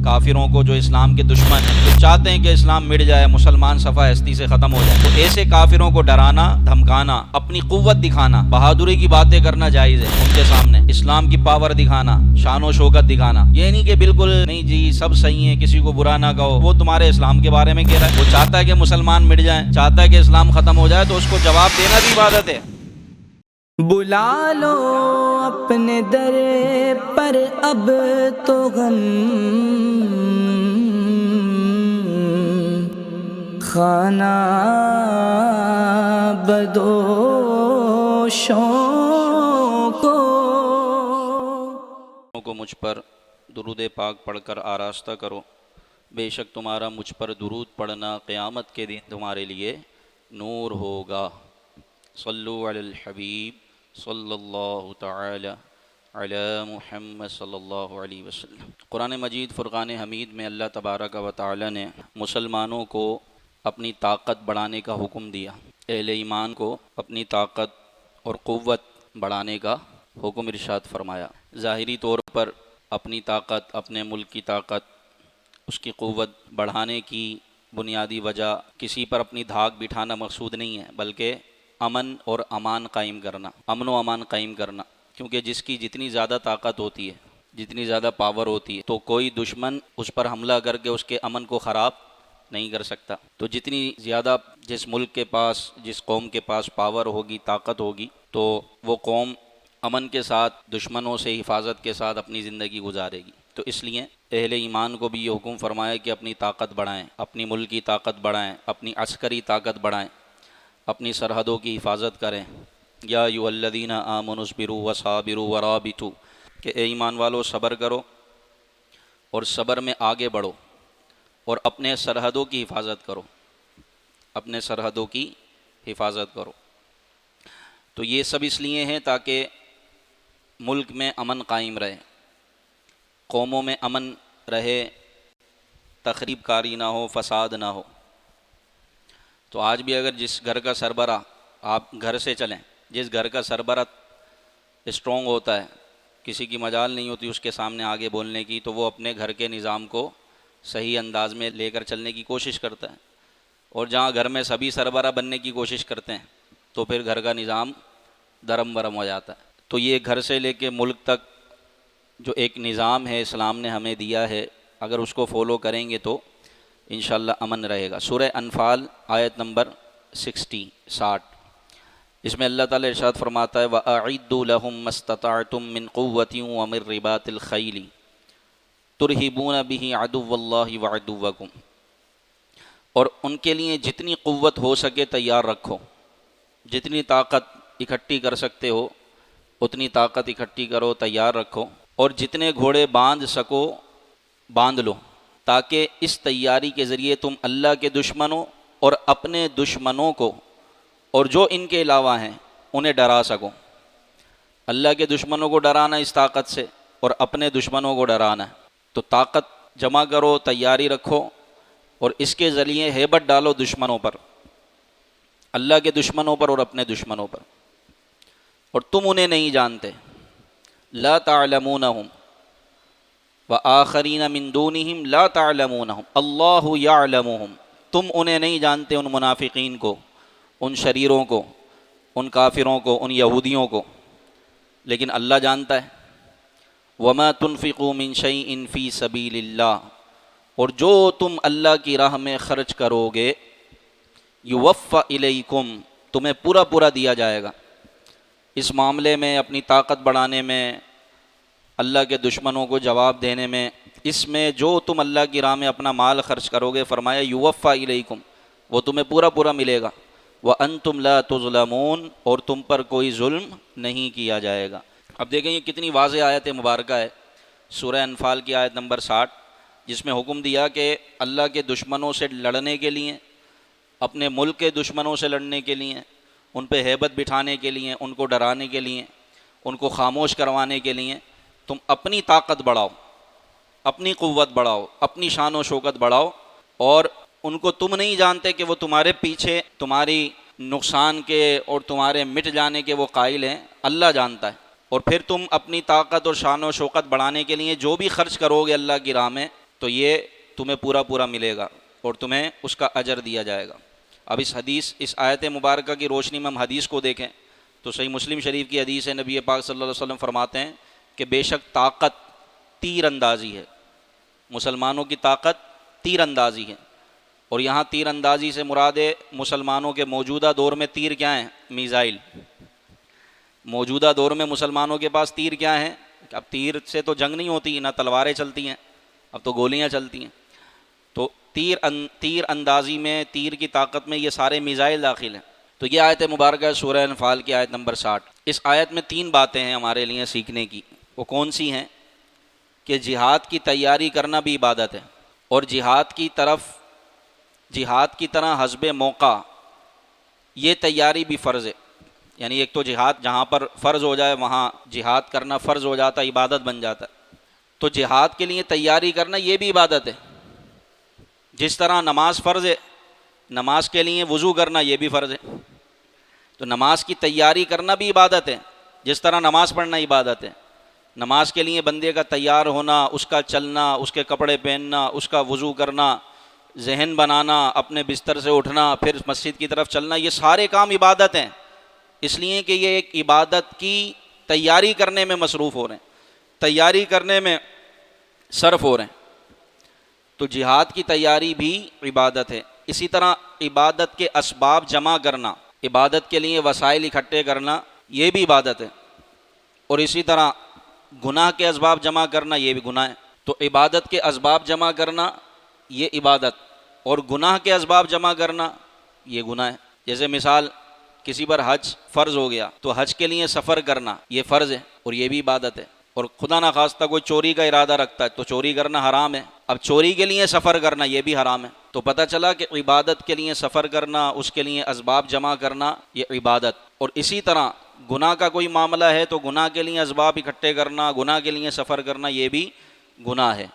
کافروں کو جو اسلام کے دشمن ہیں، جو چاہتے ہیں کہ اسلام مٹ جائے، مسلمان صفحہ ہستی سے ختم ہو جائے، تو ایسے کافروں کو ڈرانا، دھمکانا، اپنی قوت دکھانا، بہادری کی باتیں کرنا جائز ہے ان کے سامنے، اسلام کی پاور دکھانا، شان و شوکت دکھانا۔ یہ نہیں کہ بالکل نہیں جی سب صحیح ہیں، کسی کو برا نہ کہو، وہ تمہارے اسلام کے بارے میں کہہ رہا ہے، وہ چاہتا ہے کہ مسلمان مٹ جائیں، چاہتا ہے کہ اسلام ختم ہو جائے، تو اس کو جواب دینا بھی عبادت ہے۔ بلا لو اپنے در پر اب تو غم خانہ بدوشوں کو مجھ پر درود پاک پڑھ کر آراستہ کرو، بے شک تمہارا مجھ پر درود پڑھنا قیامت کے دن تمہارے لیے نور ہوگا۔ صلو علی الحبیب صلی اللہ تعالی علی محمد صلی اللہ علیہ وسلم۔ قرآن مجید فرقان حمید میں اللہ تبارک و تعالی نے مسلمانوں کو اپنی طاقت بڑھانے کا حکم دیا، اہل ایمان کو اپنی طاقت اور قوت بڑھانے کا حکم ارشاد فرمایا۔ ظاہری طور پر اپنی طاقت، اپنے ملک کی طاقت، اس کی قوت بڑھانے کی بنیادی وجہ کسی پر اپنی دھاک بٹھانا مقصود نہیں ہے، بلکہ امن اور امان قائم کرنا، امن و امان قائم کرنا، کیونکہ جس کی جتنی زیادہ طاقت ہوتی ہے، جتنی زیادہ پاور ہوتی ہے، تو کوئی دشمن اس پر حملہ کر کے اس کے امن کو خراب نہیں کر سکتا۔ تو جتنی زیادہ جس ملک کے پاس، جس قوم کے پاس پاور ہوگی، طاقت ہوگی، تو وہ قوم امن کے ساتھ، دشمنوں سے حفاظت کے ساتھ اپنی زندگی گزارے گی۔ تو اس لیے اہل ایمان کو بھی یہ حکم فرمایا کہ اپنی طاقت بڑھائیں، اپنی ملکی طاقت بڑھائیں، اپنی عسکری طاقت بڑھائیں، اپنی سرحدوں کی حفاظت کریں۔ یا ایھا الذین آمنوا اصبروا وصابروا ورابطوا، کہ اے ایمان والو صبر کرو اور صبر میں آگے بڑھو اور اپنے سرحدوں کی حفاظت کرو، اپنے سرحدوں کی حفاظت کرو۔ تو یہ سب اس لیے ہیں تاکہ ملک میں امن قائم رہے، قوموں میں امن رہے، تخریب کاری نہ ہو، فساد نہ ہو۔ تو آج بھی اگر جس گھر کا سربراہ، آپ گھر سے چلیں، جس گھر کا سربراہ اسٹرانگ ہوتا ہے، کسی کی مجال نہیں ہوتی اس کے سامنے آگے بولنے کی، تو وہ اپنے گھر کے نظام کو صحیح انداز میں لے کر چلنے کی کوشش کرتا ہے۔ اور جہاں گھر میں سبھی سربراہ بننے کی کوشش کرتے ہیں تو پھر گھر کا نظام درم برم ہو جاتا ہے۔ تو یہ گھر سے لے کے ملک تک جو ایک نظام ہے اسلام نے ہمیں دیا ہے، اگر اس کو فالو کریں گے تو انشاءاللہ امن رہے گا۔ سورہ انفال آیت نمبر 60، اس میں اللہ تعالیٰ ارشاد فرماتا ہے وَأَعِدُّوا لَهُم مَّا اسْتَطَعْتُم مِّن قُوَّةٍ وَمِن رِّبَاطِ الْخَيْلِ تُرْهِبُونَ بِهِ عَدُوَّ اللَّهِ وَعَدُوَّكُمْ، اور ان کے لیے جتنی قوت ہو سکے تیار رکھو، جتنی طاقت اکٹھی کر سکتے ہو اتنی طاقت اکٹھی کرو، تیار رکھو، اور جتنے گھوڑے باندھ سکو باندھ لو، تاکہ اس تیاری کے ذریعے تم اللہ کے دشمنوں اور اپنے دشمنوں کو اور جو ان کے علاوہ ہیں انہیں ڈرا سکو۔ اللہ کے دشمنوں کو ڈرانا اس طاقت سے، اور اپنے دشمنوں کو ڈرانا ہے۔ تو طاقت جمع کرو، تیاری رکھو، اور اس کے ذریعے ہیبت ڈالو دشمنوں پر، اللہ کے دشمنوں پر اور اپنے دشمنوں پر۔ اور تم انہیں نہیں جانتے، لا تعلمونہم وآخرین من دونہم لا تعلمونہم اللہ یعلمہم، تم انہیں نہیں جانتے، ان منافقین کو، ان شریروں کو، ان کافروں کو، ان یہودیوں کو، لیکن اللہ جانتا ہے۔ وما تنفقوا من شیء فی سبیل اللہ، اور جو تم اللہ کی راہ میں خرچ کرو گے یوفی الیکم، تمہیں پورا پورا دیا جائے گا۔ اس معاملے میں، اپنی طاقت بڑھانے میں، اللہ کے دشمنوں کو جواب دینے میں، اس میں جو تم اللہ کی راہ میں اپنا مال خرچ کرو گے، فرمایا یوفی الیکم، وہ تمہیں پورا پورا ملے گا۔ وانتم لا تظلمون، اور تم پر کوئی ظلم نہیں کیا جائے گا۔ اب دیکھیں یہ کتنی واضح آیت مبارکہ ہے، سورہ انفال کی آیت نمبر 60، جس میں حکم دیا کہ اللہ کے دشمنوں سے لڑنے کے لیے، اپنے ملک کے دشمنوں سے لڑنے کے لیے، ان پہ ہیبت بٹھانے کے لیے، ان کو ڈرانے کے لیے، ان کو خاموش کروانے کے لیے تم اپنی طاقت بڑھاؤ، اپنی قوت بڑھاؤ، اپنی شان و شوکت بڑھاؤ، اور ان کو تم نہیں جانتے کہ وہ تمہارے پیچھے تمہاری نقصان کے اور تمہارے مٹ جانے کے وہ قائل ہیں، اللہ جانتا ہے۔ اور پھر تم اپنی طاقت اور شان و شوکت بڑھانے کے لیے جو بھی خرچ کرو گے اللہ کی راہ میں، تو یہ تمہیں پورا پورا ملے گا اور تمہیں اس کا اجر دیا جائے گا۔ اب اس آیت مبارکہ کی روشنی میں ہم حدیث کو دیکھیں تو صحیح مسلم شریف کی حدیث ہے، نبی پاک صلی اللہ علیہ وسلم فرماتے ہیں کہ بے شک طاقت تیر اندازی ہے، مسلمانوں کی طاقت تیر اندازی ہے۔ اور یہاں تیر اندازی سے مراد ہے مسلمانوں کے موجودہ دور میں تیر کیا ہیں؟ میزائل۔ موجودہ دور میں مسلمانوں کے پاس تیر کیا ہیں؟ اب تیر سے تو جنگ نہیں ہوتی، نہ تلواریں چلتی ہیں، اب تو گولیاں چلتی ہیں۔ تو تیر اندازی میں، تیر کی طاقت میں یہ سارے میزائل داخل ہیں۔ تو یہ آیت مبارکہ سورہ انفال کی آیت نمبر 60۔ اس آیت میں 3 باتیں ہیں ہمارے لیے سیکھنے کی۔ وہ کون سی ہیں؟ کہ جہاد کی تیاری کرنا بھی عبادت ہے، اور جہاد کی طرح حسب موقع یہ تیاری بھی فرض ہے۔ یعنی ایک تو جہاد جہاں پر فرض ہو جائے وہاں جہاد کرنا فرض ہو جاتا ہے، عبادت بن جاتا ہے۔ تو جہاد کے لیے تیاری کرنا یہ بھی عبادت ہے۔ جس طرح نماز فرض ہے، نماز کے لیے وضو کرنا یہ بھی فرض ہے۔ تو نماز کی تیاری کرنا بھی عبادت ہے، جس طرح نماز پڑھنا عبادت ہے۔ نماز کے لیے بندے کا تیار ہونا، اس کا چلنا، اس کے کپڑے پہننا، اس کا وضو کرنا، ذہن بنانا، اپنے بستر سے اٹھنا، پھر مسجد کی طرف چلنا، یہ سارے کام عبادت ہیں، اس لیے کہ یہ ایک عبادت کی تیاری کرنے میں مصروف ہو رہے ہیں، تیاری کرنے میں صرف ہو رہے ہیں۔ تو جہاد کی تیاری بھی عبادت ہے۔ اسی طرح عبادت کے اسباب جمع کرنا، عبادت کے لیے وسائل اکٹھے کرنا، یہ بھی عبادت ہے۔ اور اسی طرح گناہ کے اسباب جمع کرنا، یہ بھی گناہ ہے۔ تو عبادت کے اسباب جمع کرنا یہ عبادت، اور گناہ کے اسباب جمع کرنا یہ گناہ ہے۔ جیسے مثال کسی پر حج فرض ہو گیا تو حج کے لیے سفر کرنا یہ فرض ہے اور یہ بھی عبادت ہے۔ اور خدا نخواستہ کوئی چوری کا ارادہ رکھتا ہے تو چوری کرنا حرام ہے، اب چوری کے لیے سفر کرنا یہ بھی حرام ہے۔ تو پتہ چلا کہ عبادت کے لیے سفر کرنا، اس کے لیے اسباب جمع کرنا یہ عبادت۔ اور اسی طرح گناہ کا کوئی معاملہ ہے تو گناہ کے لیے اسباب اکٹھے کرنا، گناہ کے لیے سفر کرنا یہ بھی گناہ ہے۔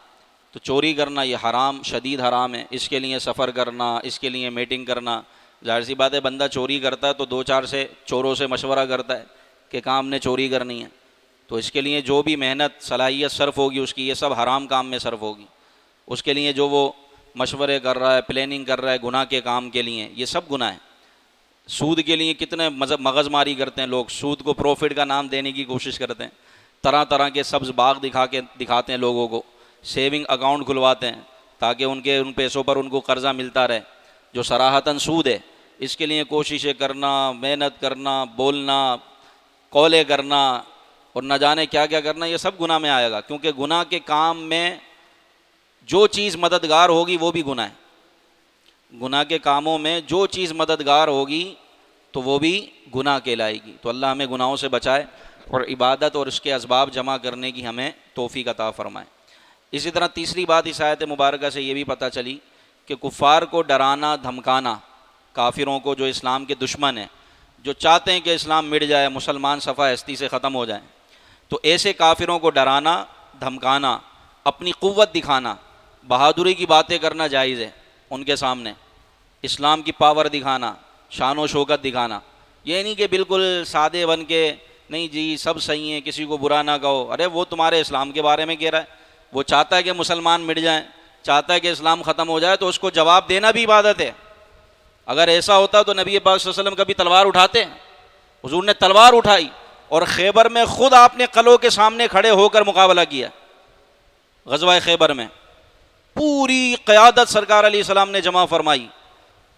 تو چوری کرنا یہ حرام، شدید حرام ہے، اس کے لیے سفر کرنا، اس کے لیے میٹنگ کرنا۔ ظاہر سی بات ہے بندہ چوری کرتا ہے تو 2-4 سے چوروں سے مشورہ کرتا ہے کہ کام نے چوری کرنی ہے، تو اس کے لیے جو بھی محنت صلاحیت صرف ہوگی اس کی، یہ سب حرام کام میں صرف ہوگی۔ اس کے لیے جو وہ مشورے کر رہا ہے، پلاننگ کر رہا ہے گناہ کے کام کے لیے، یہ سب گناہ ہے۔ سود کے لیے کتنے مغز ماری کرتے ہیں لوگ، سود کو پروفٹ کا نام دینے کی کوشش کرتے ہیں، طرح طرح کے سبز باغ دکھاتے ہیں لوگوں کو، سیونگ اکاؤنٹ کھلواتے ہیں تاکہ ان پیسوں پر ان کو قرضہ ملتا رہے، جو صراحتاً سود ہے۔ اس کے لیے کوششیں کرنا، محنت کرنا، بولنا، قولے کرنا اور نہ جانے کیا کیا کرنا، یہ سب گناہ میں آئے گا، کیونکہ گناہ کے کام میں جو چیز مددگار ہوگی وہ بھی گناہ ہے۔ گناہ کے کاموں میں جو چیز مددگار ہوگی تو وہ بھی گناہ کہلائے گی۔ تو اللہ ہمیں گناہوں سے بچائے اور عبادت اور اس کے اسباب جمع کرنے کی ہمیں توفیق عطا فرمائے۔ اسی طرح تیسری بات اس آیت مبارکہ سے یہ بھی پتہ چلی کہ کفار کو ڈرانا دھمکانا، کافروں کو جو اسلام کے دشمن ہیں، جو چاہتے ہیں کہ اسلام مٹ جائے، مسلمان صفحہ ہستی سے ختم ہو جائیں، تو ایسے کافروں کو ڈرانا دھمکانا، اپنی قوت دکھانا، بہادری کی باتیں کرنا جائز ہے ان کے سامنے، اسلام کی پاور دکھانا، شان و شوکت دکھانا۔ یہ نہیں کہ بالکل سادے بن کے نہیں جی سب صحیح ہیں کسی کو برا نہ کہو، ارے وہ تمہارے اسلام کے بارے میں کہہ رہا ہے، وہ چاہتا ہے کہ مسلمان مٹ جائیں، چاہتا ہے کہ اسلام ختم ہو جائے، تو اس کو جواب دینا بھی عبادت ہے۔ اگر ایسا ہوتا تو نبی پاک صلی اللہ علیہ وسلم کبھی تلوار اٹھاتے؟ حضور نے تلوار اٹھائی اور خیبر میں خود آپ نے قلعوں کے سامنے کھڑے ہو کر مقابلہ کیا۔ غزوہ خیبر میں پوری قیادت سرکار علیہ السلام نے جمع فرمائی،